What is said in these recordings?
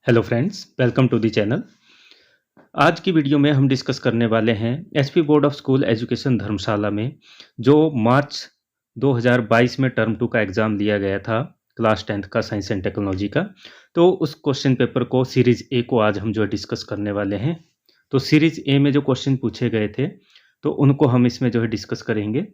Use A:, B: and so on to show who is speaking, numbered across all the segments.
A: Hello friends, welcome to the channel. आज की video में हम डिस्कस करने वाले हैं SP board of school education Dharamshala में जो मार्च 2022 में टर्म 2 का एग्ज़ाम लिया गया था क्लास 10th का साइंस एंड टेक्नोलॉजी का। तो उस क्वेश्चन पेपर को सीरीज़ ए को आज हम जो है डिस्कस करने वाले हैं। तो सीरीज़ ए में जो क्वेश्चन पूछे गए थे तो उनको हम इसमें जो है डिस्कस करेंगे।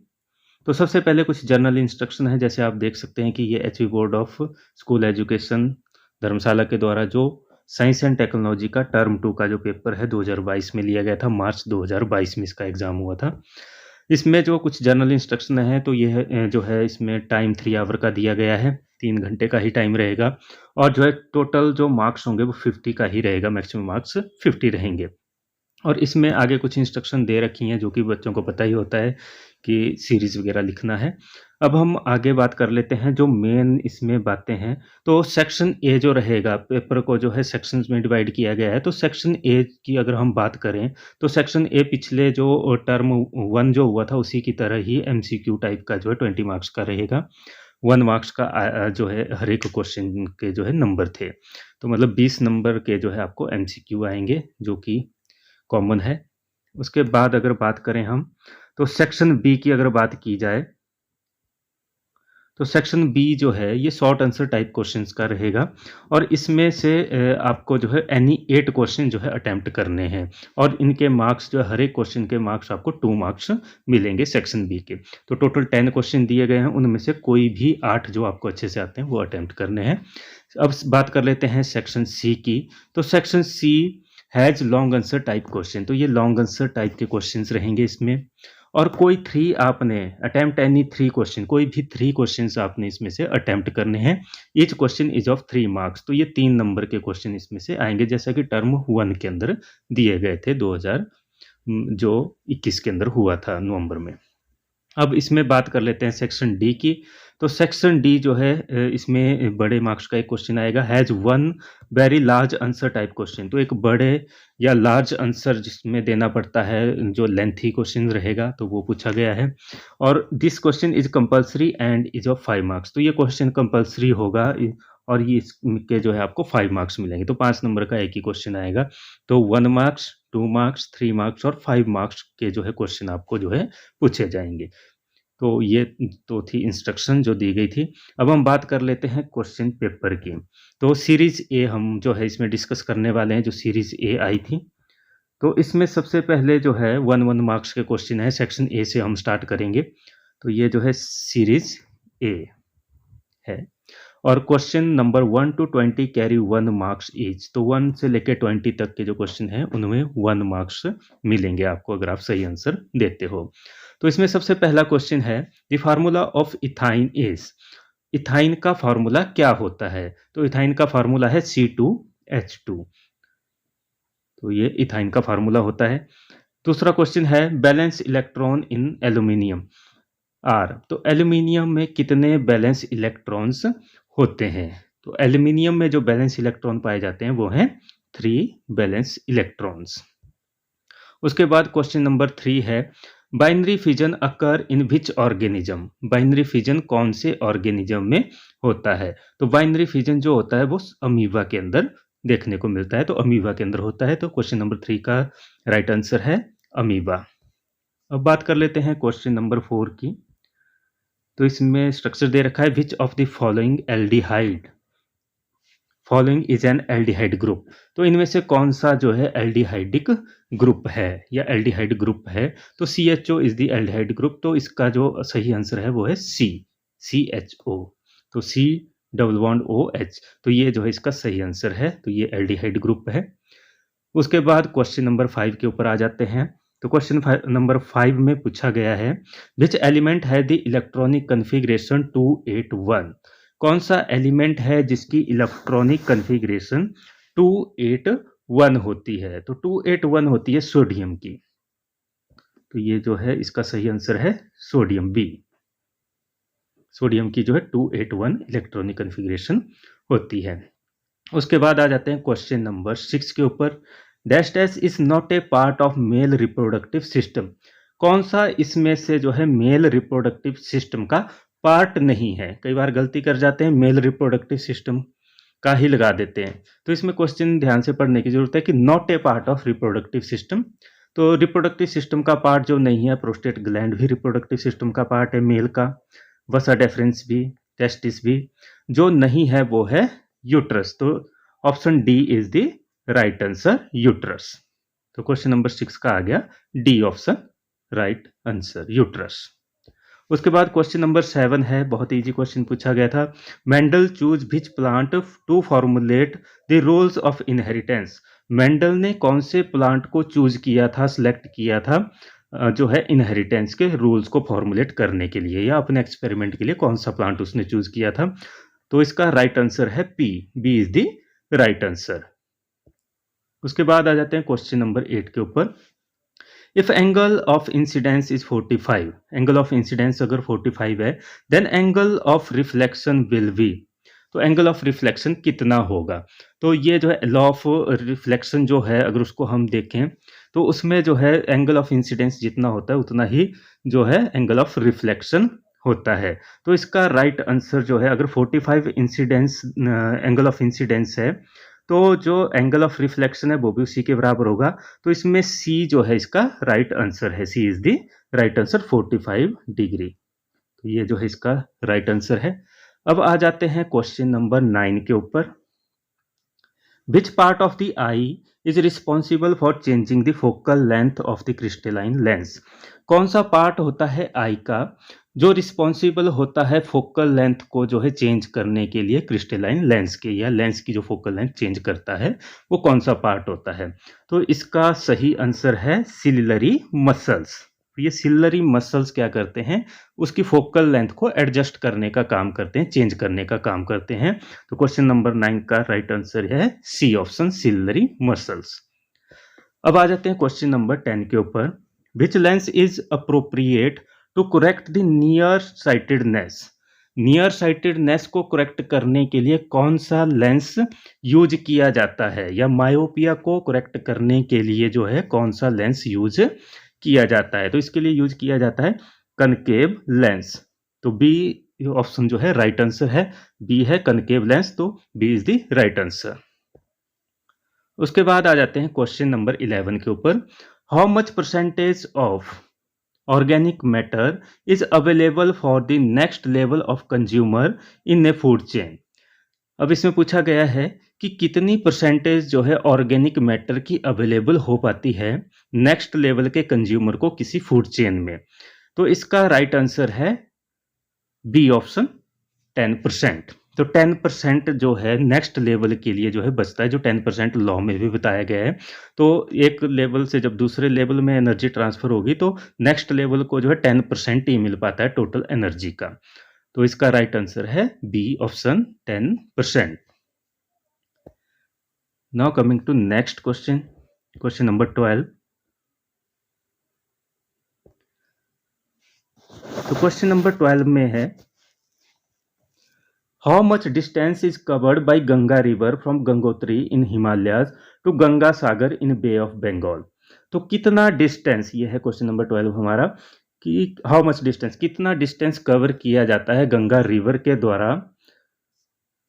A: तो सबसे पहले कुछ जनरल इंस्ट्रक्शन है, जैसे आप देख सकते हैं कि ये HP board of school education Dharamshala के द्वारा जो साइंस एंड टेक्नोलॉजी का टर्म 2 का जो पेपर है 2022 में लिया गया था, मार्च 2022 में इसका एग्ज़ाम हुआ था। इसमें जो कुछ जनरल इंस्ट्रक्शन है तो ये जो है इसमें टाइम 3 आवर का दिया गया है, 3 घंटे का ही टाइम रहेगा और जो है टोटल जो मार्क्स होंगे वो 50 का ही रहेगा, मैक्सिमम मार्क्स 50 रहेंगे। और इसमें आगे कुछ इंस्ट्रक्शन दे रखी हैं जो कि बच्चों को पता ही होता है कि सीरीज़ वगैरह लिखना है। अब हम आगे बात कर लेते हैं जो मेन इसमें बातें हैं। तो सेक्शन ए जो रहेगा, पेपर को जो है सेक्शंस में डिवाइड किया गया है। तो सेक्शन ए की अगर हम बात करें तो सेक्शन ए पिछले जो टर्म 1 जो हुआ था उसी की तरह ही एमसीक्यू टाइप का जो है 20 मार्क्स का रहेगा। 1 मार्क्स का जो है हर एक क्वेश्चन के जो है नंबर थे। तो मतलब 20 नंबर के जो है आपको एमसीक्यू आएँगे जो कि कॉमन है। उसके बाद अगर बात करें हम, तो सेक्शन बी की अगर बात की जाए, तो सेक्शन बी जो है ये शॉर्ट आंसर टाइप क्वेश्चंस का रहेगा और इसमें से आपको जो है एनी 8 क्वेश्चन जो है अटेम्प्ट करने हैं और इनके मार्क्स जो है हर एक क्वेश्चन के मार्क्स आपको 2 मार्क्स मिलेंगे सेक्शन बी के। तो टोटल 10 क्वेश्चन दिए गए हैं, उनमें से कोई भी 8 जो आपको अच्छे से आते हैं वो अटेम्प्ट करने हैं। अब बात कर लेते हैं सेक्शन सी की। तो section C has long answer type question, तो ये लॉन्ग आंसर टाइप के क्वेश्चंस रहेंगे इसमें। और कोई 3 आपने अटेम्प्ट एनी 3 क्वेश्चन, कोई भी 3 क्वेश्चंस आपने इसमें से अटेम्प्ट करने हैं। Each question is of 3 marks, तो ये 3 नंबर के क्वेश्चन इसमें से आएंगे जैसा कि टर्म 1 के अंदर दिए गए थे 2021 के अंदर हुआ था नवंबर में। अब इसमें बात कर लेते हैं सेक्शन डी की। तो सेक्शन डी जो है इसमें बड़े मार्क्स का एक क्वेश्चन आएगा, has one very large answer type question. तो एक बड़े या लार्ज आंसर जिसमें देना पड़ता है, जो लेंथी क्वेश्चन रहेगा तो वो पूछा गया है। और this question is compulsory and is of 5 marks, तो ये क्वेश्चन कंपल्सरी होगा और ये इसके जो है आपको 5 मार्क्स मिलेंगे। तो 5 नंबर का एक ही क्वेश्चन आएगा। तो 1 मार्क्स, 2 मार्क्स, 3 मार्क्स और 5 मार्क्स के जो है क्वेश्चन आपको जो है पूछे जाएंगे। तो ये तो थी इंस्ट्रक्शन जो दी गई थी। अब हम बात कर लेते हैं क्वेश्चन पेपर की। तो सीरीज़ ए हम जो है इसमें डिस्कस करने वाले हैं, जो सीरीज़ ए आई थी। तो इसमें सबसे पहले जो है 1 मार्क्स के क्वेश्चन है, सेक्शन ए से हम स्टार्ट करेंगे। तो ये जो है सीरीज़ ए है और question number 1 to 20 carry 1 marks each. तो 1 से लेकर 20 तक के जो क्वेश्चन हैं उनमें 1 मार्क्स मिलेंगे आपको अगर आप सही आंसर देते हो। तो इसमें सबसे पहला क्वेश्चन है, the formula of ethyne is. Ethyne का फार्मूला क्या होता है? तो इथाइन का फार्मूला है C2H2। तो ये इथाइन का फार्मूला होता है। दूसरा क्वेश्चन है, valence electron in aluminium are. तो एल्यूमिनियम में कितने बैलेंस इलेक्ट्रॉन्स होते हैं? तो एल्यूमिनियम में जो बैलेंस इलेक्ट्रॉन पाए जाते हैं वो हैं 3 बैलेंस इलेक्ट्रॉन्स। उसके बाद क्वेश्चन नंबर 3 है, binary fission occur in which organism. Binary fission कौन से ऑर्गेनिज्म में होता है? तो बाइनरी फिजन जो होता है वो अमीबा के अंदर देखने को मिलता है, तो अमीबा के अंदर होता है। तो क्वेश्चन नंबर 3 का राइट आंसर है अमीबा। अब बात कर लेते हैं क्वेश्चन नंबर 4 की। तो इसमें स्ट्रक्चर दे रखा है, which of the following aldehyde, following is an aldehyde group. तो इनमें से कौन सा जो है एल्डिहाइडिक ग्रुप है या एल्डिहाइड ग्रुप है? तो CHO is the aldehyde group. तो इसका जो सही आंसर है वो है CHO। तो C डबल बॉन्ड OH, तो ये जो है इसका सही आंसर है। तो ये एल्डिहाइड ग्रुप है। उसके बाद क्वेश्चन नंबर 5 के ऊपर आ जाते हैं। तो क्वेश्चन नंबर 5 में पूछा गया है, विच एलिमेंट है द इलेक्ट्रॉनिक कन्फिग्रेशन 281। कौन सा एलिमेंट है जिसकी इलेक्ट्रॉनिक कन्फिग्रेशन 281 होती है? तो 281 होती है सोडियम की। तो ये जो है इसका सही आंसर है सोडियम B। सोडियम की जो है 281 इलेक्ट्रॉनिक कन्फिग्रेशन होती है। उसके बाद आ जाते हैं क्वेश्चन नंबर 6 के ऊपर, dash dash is not a part of male reproductive system. कौन सा इसमें से जो है मेल रिप्रोडक्टिव सिस्टम का पार्ट नहीं है? कई बार गलती कर जाते हैं मेल रिप्रोडक्टिव सिस्टम का ही लगा देते हैं। तो इसमें क्वेश्चन ध्यान से पढ़ने की जरूरत है कि not a part of reproductive system. तो रिप्रोडक्टिव सिस्टम का पार्ट जो नहीं है, प्रोस्टेट ग्लैंड भी रिप्रोडक्टिव सिस्टम का पार्ट है मेल का, वसा डेफरेंस भी, टेस्टिस भी। जो नहीं है वो है यूट्रस। तो option D is the right answer, uterus. तो क्वेश्चन नंबर 6 का आ गया D option right answer, uterus. उसके बाद क्वेश्चन नंबर 7 है, बहुत इजी क्वेश्चन पूछा गया था। Mendel choose which plant to formulate the rules of inheritance. Mendel ने कौन से प्लांट को चूज किया था, सिलेक्ट किया था, जो है इनहेरिटेंस के रूल्स को फॉर्मुलेट करने के लिए, या अपने एक्सपेरिमेंट के लिए कौन सा प्लांट उसने चूज किया था। तो इसका राइट आंसर है P, B is the right answer. उसके बाद आ जाते हैं क्वेश्चन नंबर 8 के ऊपर। If angle of incidence is 45, angle of incidence अगर 45 है, then angle of reflection will be. तो एंगल ऑफ रिफ्लेक्शन कितना होगा। तो ये जो है लॉ ऑफ रिफ्लेक्शन जो है, अगर उसको हम देखें तो उसमें जो है एंगल ऑफ इंसिडेंस जितना होता है उतना ही जो है एंगल ऑफ रिफ्लेक्शन होता है। तो इसका राइट आंसर जो है, अगर 45 इंसिडेंस एंगल ऑफ इंसिडेंस है, तो जो एंगल ऑफ रिफ्लेक्शन है वो भी उसी के बराबर होगा। तो इसमें सी जो है इसका राइट आंसर है, C is the right answer, 45 degree. तो ये जो है इसका राइट आंसर है। अब आ जाते हैं क्वेश्चन नंबर 9 के ऊपर। Which part of the I is responsible for changing the focal length of the crystalline lens. कौन सा पार्ट होता है आई का जो रिस्पॉन्सिबल होता है फोकल लेंथ को जो है चेंज करने के लिए, क्रिस्टलाइन लेंस के, या लेंस की जो फोकल लेंथ चेंज करता है वो कौन सा पार्ट होता है। तो इसका सही आंसर है सिलिलरी मसल्स। ये सिलिलरी मसल्स क्या करते हैं, उसकी फोकल लेंथ को एडजस्ट करने का काम करते हैं, चेंज करने का काम करते हैं। तो क्वेश्चन नंबर 9 का राइट आंसर है सी ऑप्शन, सिलिलरी मसल्स। अब आ जाते हैं क्वेश्चन नंबर 10 के ऊपर। Which lens is appropriate to correct the near sightedness. Near sightedness को करेक्ट करने के लिए कौन सा लेंस यूज किया जाता है, या मायोपिया को करेक्ट करने के लिए जो है कौन सा लेंस यूज किया जाता है। तो इसके लिए यूज किया जाता है कनकेव लेंस। तो बी ऑप्शन जो है राइट आंसर है, बी है कनकेव लेंस। तो B is the right answer. उसके बाद आ जाते हैं क्वेश्चन नंबर 11 के ऊपर। How much percentage of organic matter is available for the next level of consumer in a food chain. अब इसमें पूछा गया है कि कितनी परसेंटेज जो है ऑर्गेनिक मैटर की अवेलेबल हो पाती है नेक्स्ट लेवल के कंज्यूमर को किसी फूड चेन में। तो इसका राइट आंसर है बी ऑप्शन, 10%। तो 10% जो है नेक्स्ट लेवल के लिए जो है बचता है, जो 10% लॉ में भी बताया गया है। तो एक लेवल से जब दूसरे लेवल में एनर्जी ट्रांसफर होगी तो नेक्स्ट लेवल को जो है 10% ही मिल पाता है टोटल एनर्जी का। तो इसका राइट आंसर है B option, 10%। Now coming to next question, question number 12। तो क्वेश्चन नंबर 12 में है, how much distance is covered by Ganga river from Gangotri in Himalayas to Ganga Sagar in Bay of Bengal. तो कितना डिस्टेंस, ये है क्वेश्चन नंबर 12 हमारा, कि हाउ मच डिस्टेंस, कितना डिस्टेंस कवर किया जाता है गंगा रिवर के द्वारा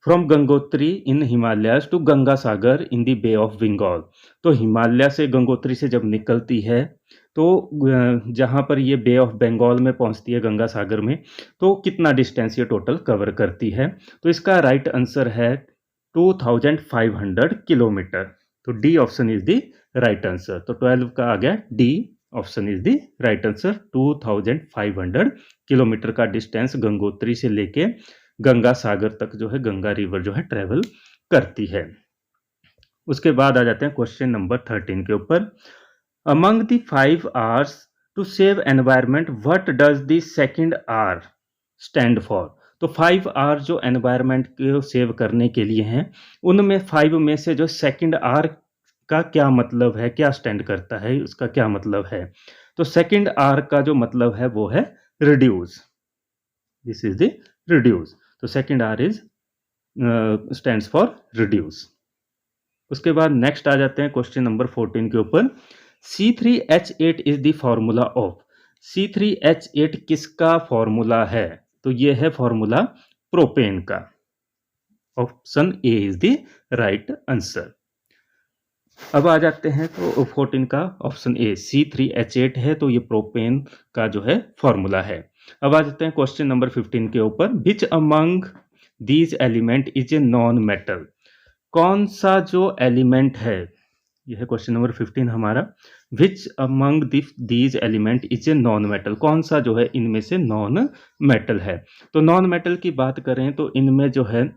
A: from Gangotri in Himalayas to Ganga Sagar in the Bay of Bengal. तो हिमालय से गंगोत्री से जब निकलती है तो जहाँ पर ये बे ऑफ बंगाल में पहुँचती है गंगा सागर में, तो कितना डिस्टेंस ये टोटल कवर करती है। तो इसका राइट आंसर है 2500 किलोमीटर। तो D option is the right answer. तो 12 का आ गया D option is the right answer. 2500 kilometre का डिस्टेंस गंगोत्री से लेके गंगा सागर तक जो है गंगा रिवर जो है ट्रेवल करती है। उसके बाद आ जाते हैं क्वेश्चन नंबर 13 के ऊपर। Among the 5 R's to save environment what does the second R stand for. तो 5 R जो एनवायरमेंट को सेव करने के लिए हैं, उनमें 5 में से जो सेकंड R का क्या मतलब है, क्या स्टैंड करता है, उसका क्या मतलब है। तो सेकंड R का जो मतलब है वो है reduce, this is the reduce. तो second R is stands for reduce. उसके बाद नेक्स्ट आ जाते हैं क्वेश्चन नंबर 14 के ऊपर। C3H8 is the formula of. C3H8 किसका फॉर्मूला है। तो ये है फॉर्मूला प्रोपेन का। Option A is the right answer. अब आ जाते हैं तो 14 का ऑप्शन ए C3H8 है, तो ये प्रोपेन का जो है फॉर्मूला है। अब आ जाते हैं क्वेश्चन नंबर 15 के ऊपर, which among these element is a non metal. कौन सा जो एलिमेंट है, यह है क्वेश्चन नंबर 15 हमारा, which among these element is a non metal, कौन सा जो है इनमें से नॉन मेटल है। तो नॉन मेटल की बात करें तो इनमें जो है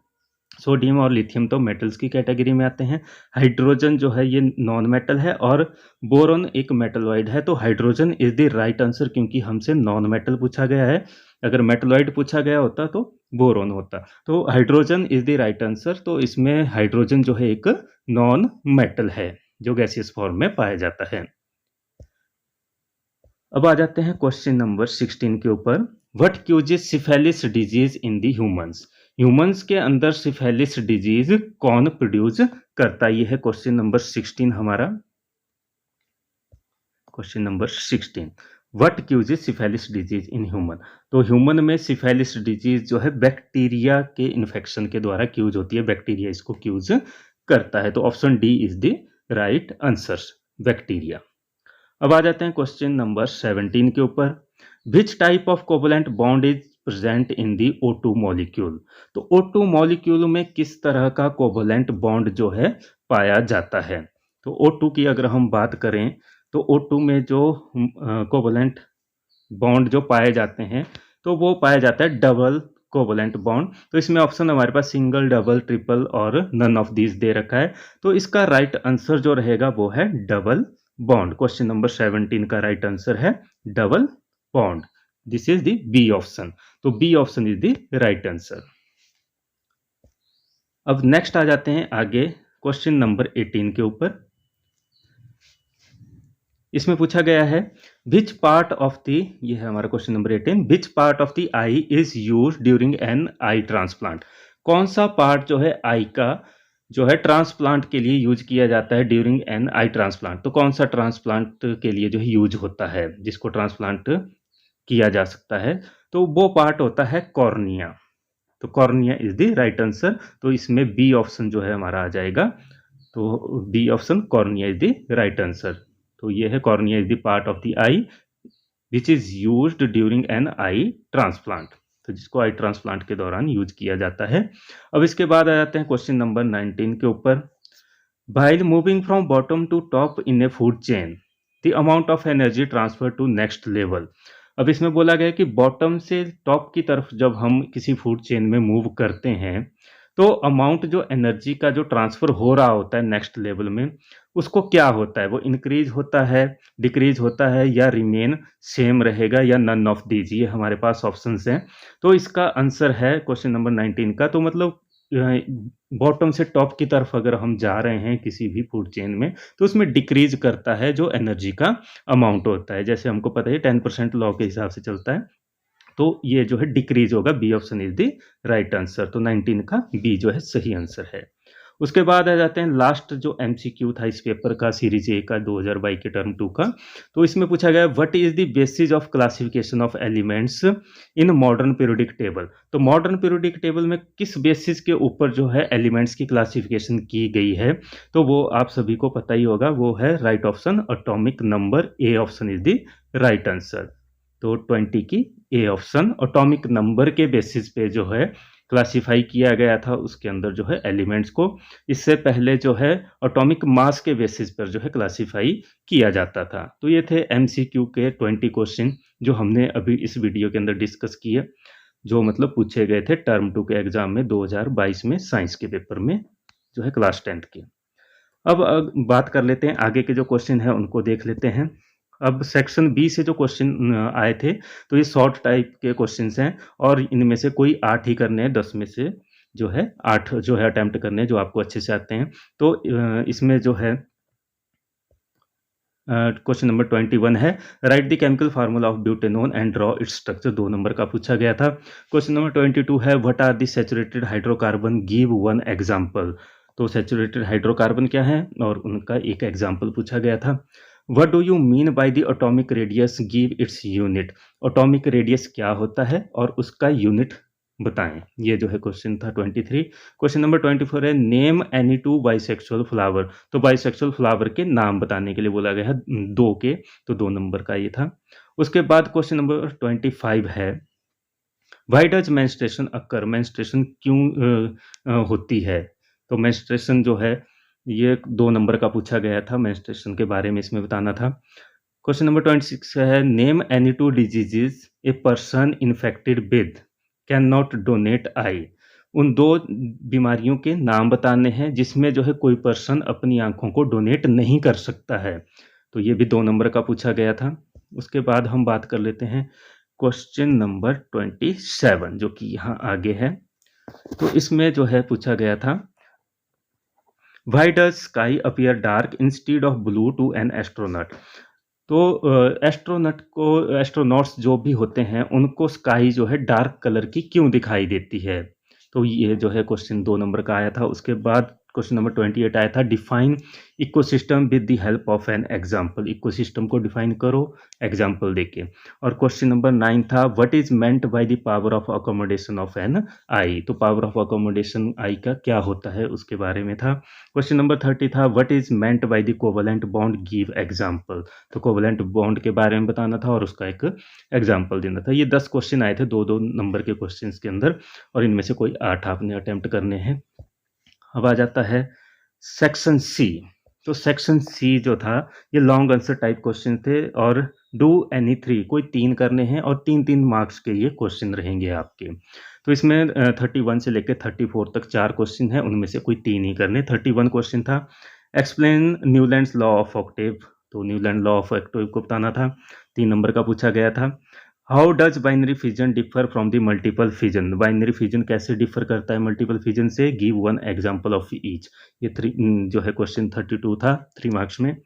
A: सोडियम और लिथियम तो मेटल्स की कैटेगरी में आते हैं, हाइड्रोजन जो है ये नॉन मेटल है, और बोरोन एक मेटलॉइड है। तो hydrogen is the right answer, क्योंकि हमसे नॉन मेटल पूछा गया है। अगर मेटलॉइड पूछा गया होता तो बोरोन होता। तो hydrogen is the right answer. तो इसमें हाइड्रोजन जो है एक नॉन मेटल है जो गैसियस फॉर्म में पाया जाता है। अब आ जाते हैं क्वेश्चन नंबर 16 के ऊपर, what causes syphilis disease in the humans. Humans के अंदर सिफेलिस डिजीज कौन प्रोड्यूस करता है, ये है क्वेश्चन नंबर 16 हमारा। Question number 16, what causes syphilis disease in human. तो ह्यूमन में सिफेलिस डिजीज जो है बैक्टीरिया के इन्फेक्शन के द्वारा क्यूज होती है, बैक्टीरिया इसको क्यूज करता है। तो option D is the right answer, bacteria. अब आ जाते हैं क्वेश्चन नंबर 17 के ऊपर, which type of covalent bond is present in the O2 molecule. तो O2 मॉलिक्यूल में किस तरह का कोवलेंट बॉन्ड जो है पाया जाता है। तो O2 की अगर हम बात करें तो O2 में जो कोवलेंट बॉन्ड जो पाए जाते हैं तो वो पाया जाता है डबल कोवलेंट बॉन्ड। तो इसमें ऑप्शन हमारे पास सिंगल, डबल, ट्रिपल और नन ऑफ दीज दे रखा है। तो इसका राइट आंसर जो रहेगा वो है डबल बॉन्ड। क्वेश्चन नंबर 17 का राइट आंसर है double bond. This is the B option. तो B option is the right answer. अब नेक्स्ट आ जाते हैं आगे क्वेश्चन नंबर 18 के ऊपर। इसमें पूछा गया है, विच पार्ट ऑफ द, ये है हमारा question number 18, which part of the I is use during an eye transplant. कौन सा पार्ट जो है आई का जो है ट्रांसप्लांट के लिए यूज किया जाता है ड्यूरिंग एन आई ट्रांसप्लांट। तो कौन सा ट्रांसप्लांट के लिए जो है यूज होता है, जिसको ट्रांसप्लांट किया जा सकता है, तो वो पार्ट होता है कॉर्निया। तो cornea is the right answer. तो इसमें बी ऑप्शन जो है हमारा आ जाएगा। तो B option cornea is the right answer. तो ये है cornea is the part of the eye which is used during an eye transplant. तो जिसको आई ट्रांसप्लांट के दौरान यूज किया जाता है। अब इसके बाद आ जाते हैं क्वेश्चन नंबर 19 के ऊपर, while moving from bottom to top in a food chain the amount of energy transfer to next level. अब इसमें बोला गया कि बॉटम से टॉप की तरफ जब हम किसी फूड चेन में मूव करते हैं तो अमाउंट जो एनर्जी का जो ट्रांसफर हो रहा होता है नेक्स्ट लेवल में, उसको क्या होता है, वो इंक्रीज होता है, डिक्रीज होता है, या रिमेन सेम रहेगा, या नन ऑफ दीज। ये हमारे पास ऑप्शंस हैं। तो इसका आंसर है क्वेश्चन नंबर 19 का, तो मतलब बॉटम से टॉप की तरफ अगर हम जा रहे हैं किसी भी फूड चेन में तो उसमें डिक्रीज करता है जो एनर्जी का अमाउंट होता है। जैसे हमको पता है 10% लॉ के हिसाब से चलता है, तो ये जो है डिक्रीज होगा। B option is the right answer. तो 19 का बी जो है सही आंसर है। उसके बाद आ जाते हैं लास्ट जो एमसीक्यू था इस पेपर का, सीरीज ए का 2022 के टर्म 2 का। तो इसमें पूछा गया, what is the basis of classification of elements in modern periodic table. तो मॉडर्न पीरियोडिक टेबल में किस बेसिस के ऊपर जो है एलिमेंट्स की क्लासिफिकेशन की गई है, तो वो आप सभी को पता ही होगा, वो है right option atomic number. A option is the right answer. तो 20 की ए ऑप्शन एटॉमिक नंबर के बेसिस पे जो है क्लासिफाई किया गया था उसके अंदर जो है एलिमेंट्स को। इससे पहले जो है एटॉमिक मास के बेसिस पर जो है क्लासिफाई किया जाता था। तो ये थे एमसीक्यू के 20 क्वेश्चन जो हमने अभी इस वीडियो के अंदर डिस्कस किए, जो मतलब पूछे गए थे टर्म 2 के एग्जाम में 2022 में साइंस के पेपर में जो है क्लास 10th के। अब बात कर लेते हैं आगे के जो क्वेश्चन है उनको देख लेते हैं। अब सेक्शन बी से जो क्वेश्चन आए थे तो ये शॉर्ट टाइप के क्वेश्चंस हैं और इनमें से कोई 8 ही करने हैं, 10 में से जो है 8 जो है अटेम्प्ट करने हैं जो आपको अच्छे से आते हैं। तो इसमें जो है क्वेश्चन नंबर 21 है, write the chemical formula of butanone and draw its structure. 2 number का पूछा गया था। क्वेश्चन नंबर 22 है, what are the saturated hydrocarbon, give one example. तो सैचुरेटेड हाइड्रोकार्बन क्या है और उनका एक एग्जाम्पल पूछा गया था। What do you mean by the atomic radius, give its unit। Atomic radius क्या होता है और उसका यूनिट बताएं। ये जो है क्वेश्चन था 23। क्वेश्चन नंबर 24 है name any to bisexual flower. तो बाइसेक्सुअल फ्लावर के नाम बताने के लिए बोला गया है दो के, तो 2 नंबर का ये था। उसके बाद क्वेश्चन नंबर 25 है why does menstruation occur. Menstruation क्यों होती है। तो मेंस्ट्रुएशन जो है ये 2 नंबर का पूछा गया था, मेंस्ट्रुएशन के बारे में इसमें बताना था। क्वेश्चन नंबर 26 है name any two diseases a person infected with can not donate eye. उन 2 बीमारियों के नाम बताने हैं जिसमें जो है कोई पर्सन अपनी आंखों को डोनेट नहीं कर सकता है। तो ये भी 2 नंबर का पूछा गया था। उसके बाद हम बात कर लेते हैं क्वेश्चन नंबर 27 जो कि यहाँ आगे है। तो इसमें जो है पूछा गया था why does sky appear dark instead of blue to an astronaut. तो एस्ट्रोनॉट्स जो भी होते हैं उनको स्काई जो है डार्क कलर की क्यों दिखाई देती है। तो ये जो है क्वेश्चन 2 नंबर का आया था। उसके बाद क्वेश्चन नंबर 28 आया था define ecosystem with the help of an example. Ecosystem को डिफाइन करो एग्जाम्पल देके। और क्वेश्चन नंबर 9 था what is meant by the power of accommodation of an eye. तो पावर ऑफ अकोमोडेशन आई का क्या होता है उसके बारे में था। क्वेश्चन नंबर 30 था what is meant by the covalent bond give example. तो कोवेलेंट बॉन्ड के बारे में बताना था और उसका एक एग्जाम्पल देना था। ये 10 क्वेश्चन आए थे 2-2 नंबर के क्वेश्चंस के अंदर और इनमें से कोई 8 आपने अटेम्प्ट करने हैं। अब आ जाता है सेक्शन सी। तो सेक्शन सी जो था ये लॉन्ग आंसर टाइप क्वेश्चन थे और डू एनी 3 कोई 3 करने हैं और 3-3 मार्क्स के ये क्वेश्चन रहेंगे आपके। तो इसमें 31 से लेकर 34 तक 4 क्वेश्चन हैं, उनमें से कोई 3 ही करने। 31 क्वेश्चन था explain Newlands law of Octave. तो न्यूलैंड लॉ ऑफ ऑक्टेव को बताना था, 3 नंबर का पूछा गया था। How does binary fission differ from the multiple fission. Binary fission कैसे डिफर करता है मल्टीपल फिजन से, give one example of each. ये 3 जो है क्वेश्चन 32 था 3 मार्क्स में।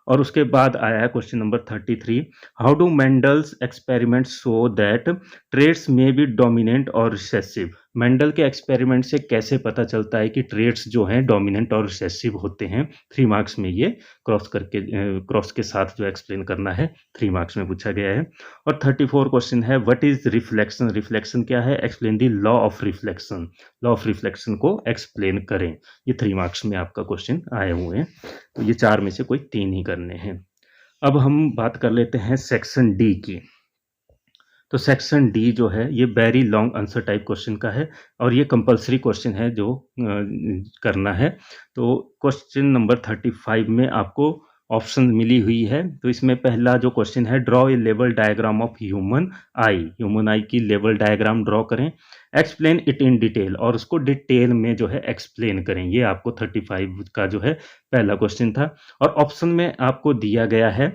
A: और उसके बाद आया है question number 33 how do Mendel's experiment show that traits may be dominant और रिसेसिव। मेंडल के एक्सपेरिमेंट से कैसे पता चलता है कि ट्रेड्स जो हैं डोमिनेंट और रिसेसिव होते हैं। 3 मार्क्स में ये क्रॉस के साथ जो एक्सप्लेन करना है 3 मार्क्स में पूछा गया है। और 34 क्वेश्चन है व्हाट इज रिफ्लेक्शन। रिफ्लेक्शन क्या है, explain the law of reflection. Law of reflection को एक्सप्लेन करें। ये 3 मार्क्स में आपका क्वेश्चन आए हुए हैं। तो ये 4 में से कोई 3 ही करने हैं। अब हम बात कर लेते हैं सेक्शन डी की। तो सेक्शन डी जो है ये very long answer type question का है और ये कंपलसरी क्वेश्चन है जो करना है। तो क्वेश्चन नंबर 35 में आपको ऑप्शन मिली हुई है। तो इसमें पहला जो क्वेश्चन है draw a level diagram of human आई की लेवल डायग्राम ड्रॉ करें। एक्सप्लेन इट इन डिटेल और उसको डिटेल में जो है एक्सप्लेन करें। ये आपको 35 का जो है पहला क्वेश्चन था। और ऑप्शन में आपको दिया गया है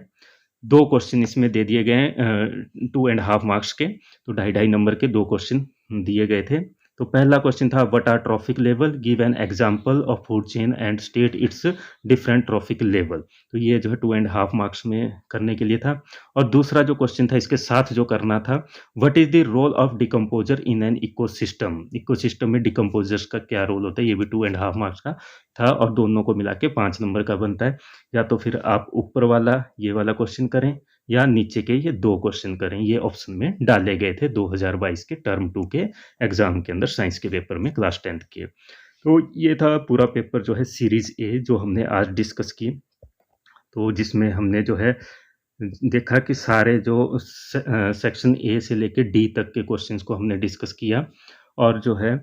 A: 2 क्वेश्चन इसमें दे दिए गए हैं 2.5 मार्क्स के। तो 2.5 नंबर के 2 क्वेश्चन दिए गए थे। तो पहला क्वेश्चन था what are trophic level, give an example of food chain and state its different trophic level. तो ये जो है 2.5 मार्क्स में करने के लिए था। और दूसरा जो क्वेश्चन था इसके साथ जो करना था what is the role of decomposer in an ecosystem. Ecosystem में डिकम्पोजर्स का क्या रोल होता है, ये भी 2.5 मार्क्स का था और दोनों को मिला के 5 नंबर का बनता है। या तो फिर आप ऊपर वाला ये वाला क्वेश्चन करें या नीचे के ये 2 क्वेश्चन करें। ये ऑप्शन में डाले गए थे 2022 के टर्म 2 के एग्जाम के अंदर साइंस के पेपर में क्लास 10th के। तो ये था पूरा पेपर जो है सीरीज ए जो हमने आज डिस्कस की। तो जिसमें हमने जो है देखा कि सारे जो सेक्शन ए से लेके डी तक के क्वेश्चंस को हमने डिस्कस किया और जो है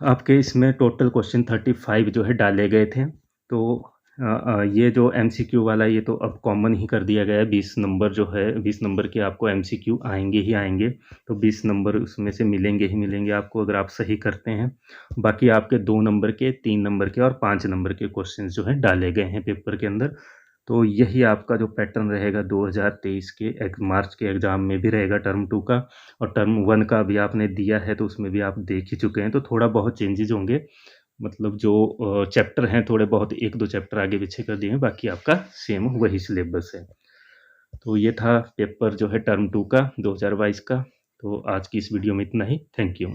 A: आपके इसमें टोटल क्वेश्चन 35 जो है डाले गए थे। तो ये जो एमसीक्यू वाला ये तो अब कॉमन ही कर दिया गया है। 20 नंबर जो है 20 नंबर के आपको एमसीक्यू आएंगे ही आएंगे। तो 20 नंबर उसमें से मिलेंगे ही मिलेंगे आपको अगर आप सही करते हैं। बाकी आपके 2 नंबर के 3 नंबर के और 5 नंबर के क्वेश्चन जो है डाले गए हैं पेपर के अंदर। तो यही आपका जो पैटर्न रहेगा 2023 के मार्च के एग्ज़ाम में भी रहेगा टर्म 2 का। और टर्म 1 का भी आपने दिया है तो उसमें भी आप देख ही चुके हैं। तो थोड़ा बहुत चेंजेज होंगे, मतलब जो चैप्टर हैं थोड़े बहुत 1-2 चैप्टर आगे पीछे कर दिए हैं, बाकी आपका सेम वही सिलेबस है। तो ये था पेपर जो है टर्म 2 का 2022 का। तो आज की इस वीडियो में इतना ही। Thank you.